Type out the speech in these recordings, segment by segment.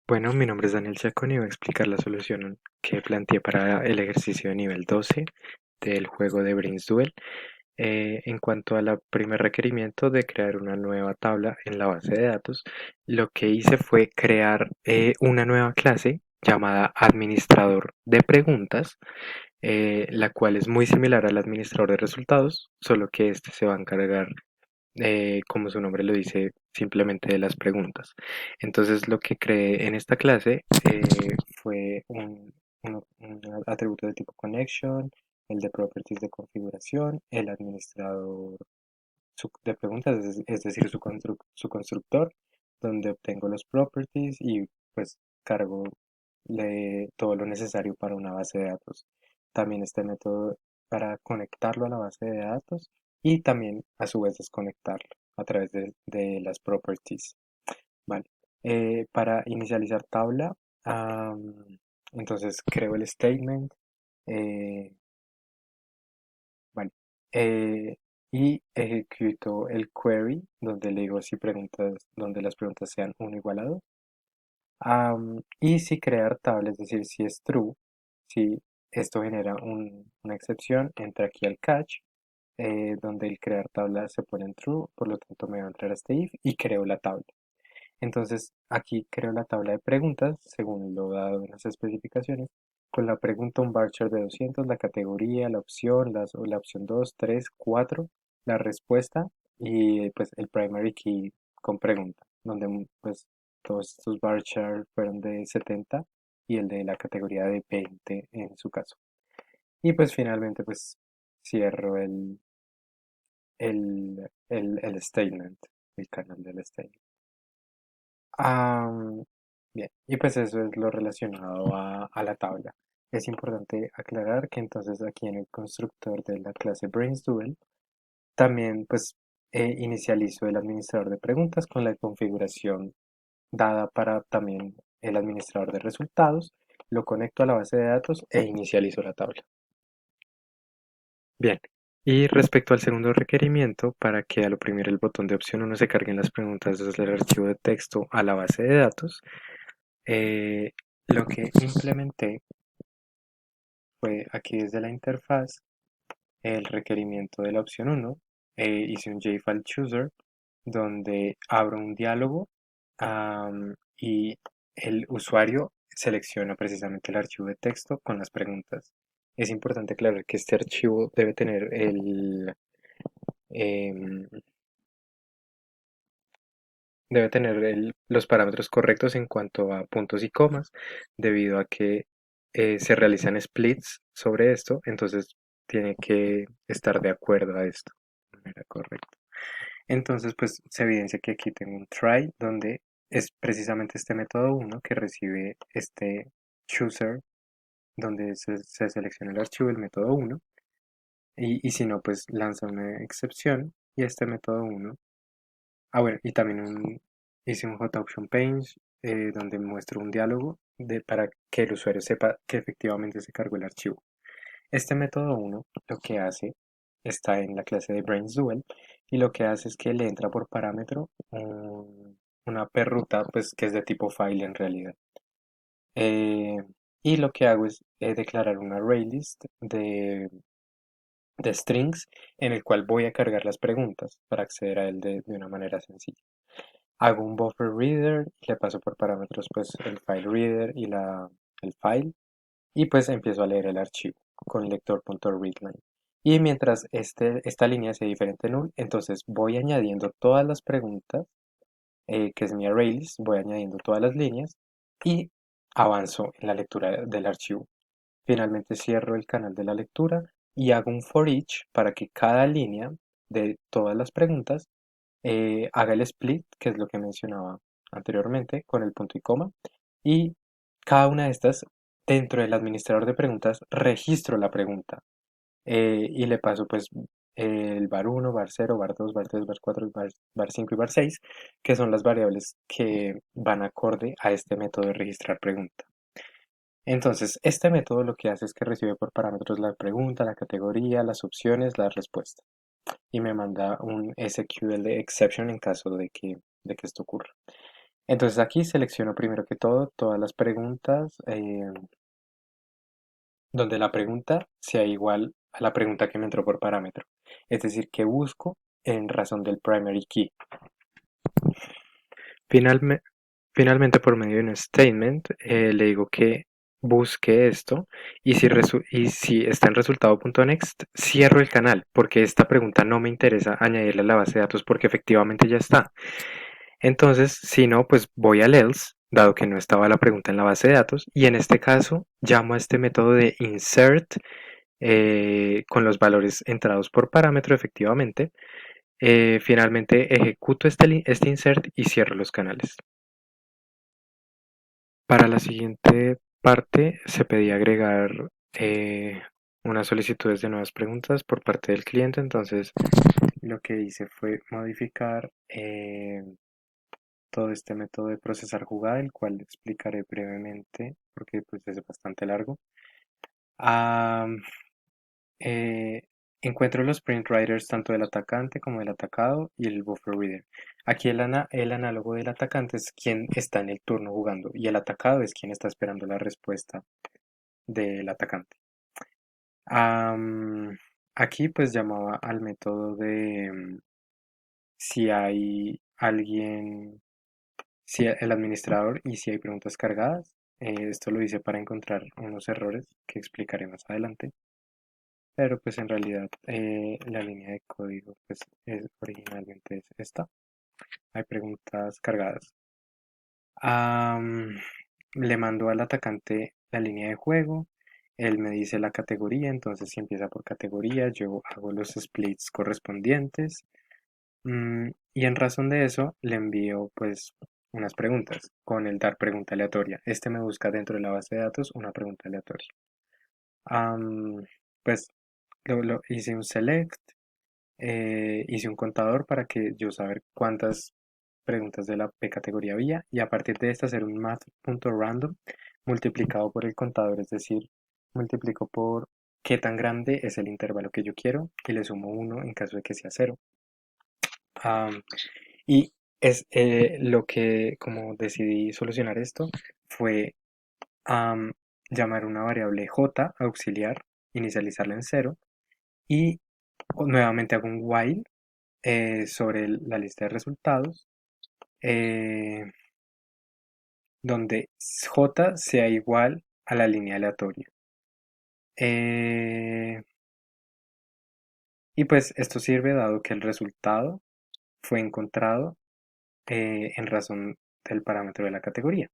Bueno, mi nombre es Daniel Chacón y voy a explicar la solución que planteé para el ejercicio de nivel 12 del juego de Brains Duel. En cuanto al primer requerimiento de crear una nueva tabla en la base de datos, lo que hice fue crear una nueva clase llamada administrador de preguntas, la cual es muy similar al administrador de resultados, solo que este se va a encargar, como su nombre lo dice, simplemente de las preguntas. Entonces lo que creé en esta clase fue un atributo de tipo connection, el de properties de configuración, el administrador de preguntas, es decir, su constructor, donde obtengo los properties y pues cargo todo lo necesario para una base de datos. También este método para conectarlo a la base de datos y también a su vez desconectarlo a través de las properties. Vale. Para inicializar tabla, entonces creo el statement. eh, vale. eh, y ejecuto el query donde le digo si preguntas, donde las preguntas sean uno igual a 2. Y si crear tabla, es decir, si es true, si esto genera una excepción, entra aquí al catch, donde el crear tabla se pone en true, por lo tanto me va a entrar a este if y creo la tabla. Entonces aquí creo la tabla de preguntas según lo dado en las especificaciones, con la pregunta un varchar de 200, la categoría, la opción, la opción 2, 3, 4, la respuesta y pues el primary key con pregunta, donde pues todos estos varchar fueron de 70 y el de la categoría de 20 en su caso. Y pues finalmente pues cierro el statement, el canal del statement. Ah, bien, y pues eso es lo relacionado a la tabla. Es importante aclarar que entonces aquí en el constructor de la clase BrainsDuel también pues inicializo el administrador de preguntas con la configuración dada para también el administrador de resultados, lo conecto a la base de datos e inicializo la tabla. Bien, y respecto al segundo requerimiento, para que al oprimir el botón de opción 1 se carguen las preguntas desde el archivo de texto a la base de datos, Eh, lo que implementé fue aquí desde la interfaz el requerimiento de la opción 1. Hice un JFile Chooser donde abro un diálogo, y el usuario selecciona precisamente el archivo de texto con las preguntas. Es importante aclarar que este archivo debe tener em, los parámetros correctos en cuanto a puntos y comas, debido a que se realizan splits sobre esto, entonces tiene que estar de acuerdo a esto de manera correcta. Entonces, pues se evidencia que aquí tengo un try donde es precisamente este método 1 que recibe este chooser, donde se selecciona el archivo del método 1 y si no, pues lanza una excepción y este método 1. Bueno, y también hice un hot option page donde muestro un diálogo para que el usuario sepa que efectivamente se cargó el archivo. Este método 1 lo que hace está en la clase de BrainsDuel y lo que hace es que le entra por parámetro una perruta pues que es de tipo file en realidad. Eh, y lo que hago es declarar un ArrayList de strings en el cual voy a cargar las preguntas para acceder a él de una manera sencilla. Hago un buffer reader, le paso por parámetros pues el file reader y el file y pues empiezo a leer el archivo con lector.readline. Y mientras esta línea sea diferente null, entonces voy añadiendo todas las preguntas, que es mi ArrayList, voy añadiendo todas las líneas y avanzo en la lectura del archivo. Finalmente cierro el canal de la lectura y hago un for each para que cada línea de todas las preguntas haga el split, que es lo que mencionaba anteriormente, con el punto y coma, y cada una de estas, dentro del administrador de preguntas, registro la pregunta y le paso pues el var 1, var 0, var 2, var 3, var 4, var 5 y var 6, que son las variables que van acorde a este método de registrar pregunta. Entonces, este método lo que hace es que recibe por parámetros la pregunta, la categoría, las opciones, la respuesta y me manda un SQL exception en caso de que esto ocurra. Entonces aquí selecciono primero que todo todas las preguntas donde la pregunta sea igual a la pregunta que me entró por parámetro. Es decir, que busco en razón del primary key. Finalme- Finalmente, por medio de un statement, le digo que busque esto y si está en resultado.next, cierro el canal porque esta pregunta no me interesa añadirle a la base de datos porque efectivamente ya está. Entonces, si no, pues voy al else, dado que no estaba la pregunta en la base de datos, y en este caso llamo a este método de insert con los valores entrados por parámetro efectivamente. Finalmente ejecuto este insert y cierro los canales. Para la siguiente parte se pedía agregar unas solicitudes de nuevas preguntas por parte del cliente, entonces lo que hice fue modificar todo este método de procesar jugada, el cual explicaré brevemente porque pues, es bastante largo. Ah, eh, Encuentro los print writers tanto del atacante como del atacado y el buffer reader. Aquí el análogo del atacante es quien está en el turno jugando y el atacado es quien está esperando la respuesta del atacante. Am, Aquí pues llamaba al método de si hay alguien, si el administrador y si hay preguntas cargadas. Esto lo hice para encontrar unos errores que explicaré más adelante. Pero pues en realidad la línea de código pues originalmente es esta. Hay preguntas cargadas. Am, Le mando al atacante la línea de juego. Él me dice la categoría, entonces si empieza por categoría, yo hago los splits correspondientes. Y en razón de eso, le envío pues unas preguntas con el dar pregunta aleatoria. Este me busca dentro de la base de datos una pregunta aleatoria. Am, pues hice un select, hice un contador para que yo saber cuántas preguntas de la P categoría había y a partir de esta hacer un math.random multiplicado por el contador, es decir, multiplico por qué tan grande es el intervalo que yo quiero y le sumo 1 en caso de que sea 0. Y es lo que, como decidí solucionar esto, fue am, llamar una variable j auxiliar, inicializarla en 0 y nuevamente hago un while sobre la lista de resultados eh, donde j sea igual a la línea aleatoria. Eh, y pues esto sirve dado que el resultado fue encontrado en razón del parámetro de la categoría.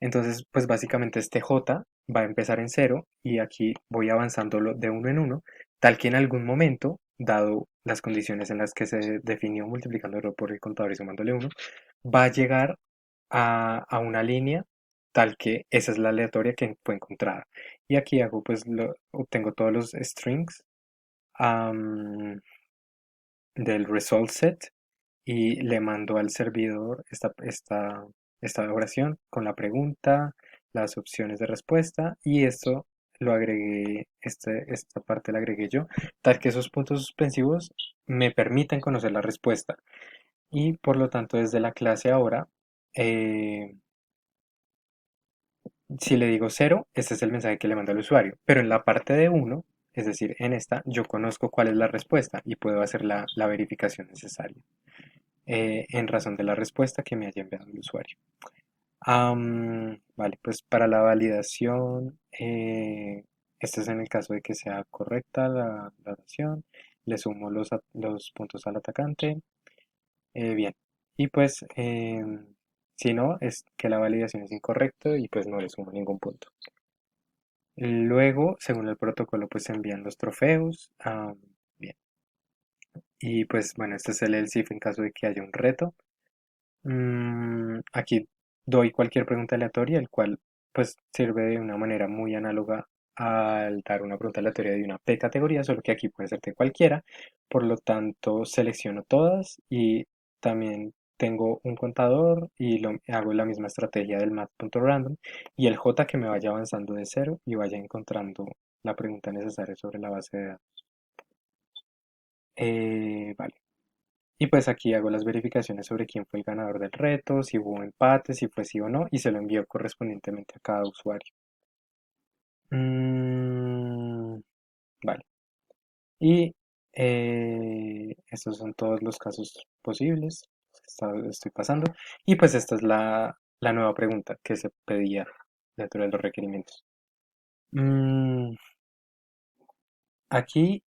Entonces, pues básicamente este j va a empezar en 0 y aquí voy avanzando de uno en uno, tal que en algún momento, dado las condiciones en las que se definió multiplicándolo por el contador y sumándole 1, va a llegar a una línea tal que esa es la aleatoria que fue encontrada. Y aquí hago, pues, obtengo todos los strings am, del result set y le mando al servidor esta oración con la pregunta, las opciones de respuesta y esto lo agregué, esta parte la agregué yo, tal que esos puntos suspensivos me permiten conocer la respuesta. Y por lo tanto desde la clase ahora, eh, si le digo 0, este es el mensaje que le mando al usuario, pero en la parte de 1, es decir, en esta, yo conozco cuál es la respuesta y puedo hacer la verificación necesaria en razón de la respuesta que me haya enviado el usuario. Vale, pues para la validación, este es en el caso de que sea correcta la oración, le sumo los puntos al atacante, bien, y pues si no, es que la validación es incorrecta y pues no le sumo ningún punto. Luego, según el protocolo, pues se envían los trofeos, bien, y pues bueno, este es el else if en caso de que haya un reto. Aquí doy cualquier pregunta aleatoria, el cual pues sirve de una manera muy análoga al dar una pregunta aleatoria de una P categoría, solo que aquí puede ser de cualquiera. Por lo tanto, selecciono todas y también tengo un contador y hago la misma estrategia del math.random y el J que me vaya avanzando de cero y vaya encontrando la pregunta necesaria sobre la base de datos. Vale. Y pues aquí hago las verificaciones sobre quién fue el ganador del reto, si hubo empate, si fue sí o no, y se lo envío correspondientemente a cada usuario. Mm, vale. Y estos son todos los casos posibles que estoy pasando. Y pues esta es la nueva pregunta que se pedía dentro de los requerimientos. Mm, aquí,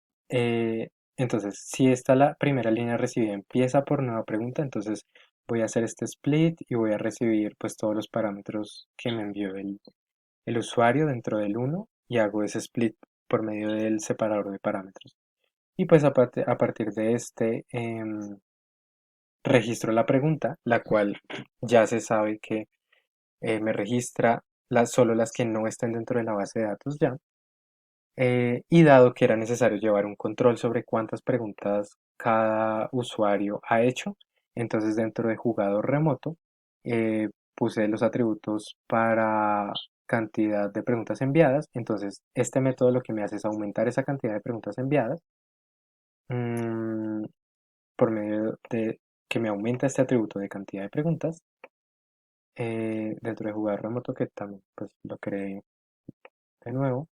entonces, si esta la primera línea recibida empieza por nueva pregunta, entonces voy a hacer este split y voy a recibir pues todos los parámetros que me envió el usuario dentro del uno y hago ese split por medio del separador de parámetros. Y pues a partir de este registro la pregunta, la cual ya se sabe que me registra solo las que no estén dentro de la base de datos ya. Y dado que era necesario llevar un control sobre cuántas preguntas cada usuario ha hecho, entonces dentro de jugador remoto puse los atributos para cantidad de preguntas enviadas. Entonces este método lo que me hace es aumentar esa cantidad de preguntas enviadas mm, por medio de que me aumenta este atributo de cantidad de preguntas dentro de jugador remoto que también pues lo creé de nuevo.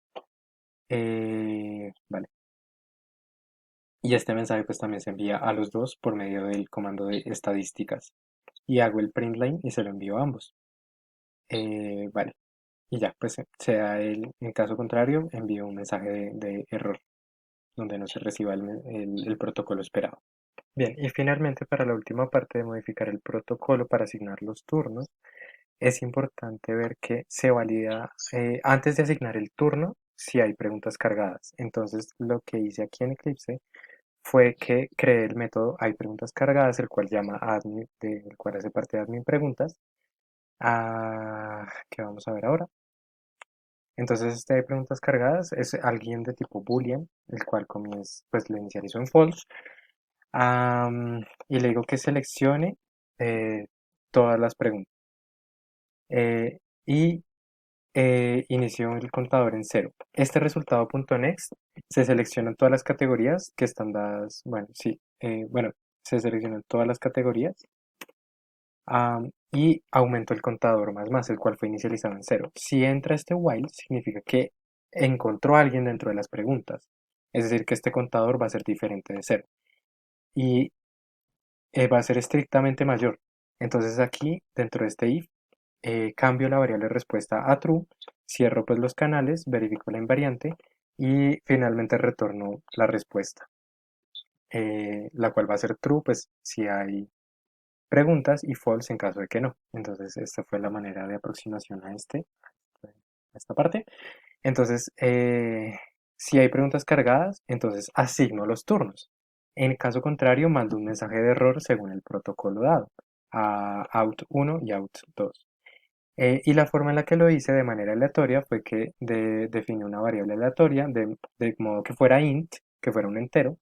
Vale. Y este mensaje pues también se envía a los dos por medio del comando de estadísticas. Y hago el print line y se lo envío a ambos. Vale. Y ya, pues sea en caso contrario, envío un mensaje de error donde no se reciba el protocolo esperado. Bien, y finalmente para la última parte de modificar el protocolo para asignar los turnos, es importante ver que se valida antes de asignar el turno si hay preguntas cargadas. Entonces lo que hice aquí en Eclipse fue que creé el método hay preguntas cargadas, el cual llama admin, del cual hace parte de admin preguntas, que vamos a ver ahora. Entonces este hay preguntas cargadas es alguien de tipo boolean, el cual comienza, pues lo inicializo en false, y le digo que seleccione eh, todas las preguntas. Y inició el contador en cero. Este resultado.next se seleccionan todas las categorías que están dadas, bueno, sí, bueno, se seleccionan todas las categorías y aumento el contador más, el cual fue inicializado en cero. Si entra este while, significa que encontró a alguien dentro de las preguntas. Es decir, que este contador va a ser diferente de cero y va a ser estrictamente mayor. Entonces aquí, dentro de este if, cambio la variable respuesta a true, cierro pues los canales, verifico la invariante y finalmente retorno la respuesta, la cual va a ser true pues si hay preguntas y false en caso de que no. Entonces esta fue la manera de aproximación a esta parte. Entonces, si hay preguntas cargadas, entonces asigno los turnos. En caso contrario, mando un mensaje de error según el protocolo dado a out1 y out2. Y la forma en la que lo hice de manera aleatoria fue que definí una variable aleatoria de modo que fuera int, que fuera un entero,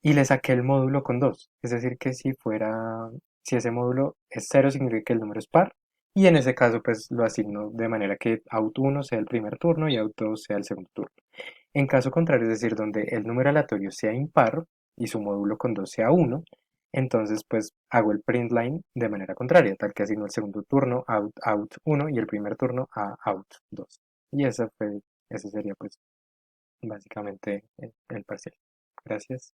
y le saqué el módulo con 2. Es decir, que si ese módulo es cero significa que el número es par, y en ese caso pues lo asigno de manera que out1 sea el primer turno y out2 sea el segundo turno. En caso contrario, es decir, donde el número aleatorio sea impar y su módulo con 2 sea uno, entonces pues hago el print line de manera contraria, tal que asigno el segundo turno a out1 y el primer turno a out2. Y ese sería pues básicamente el parcial. Gracias.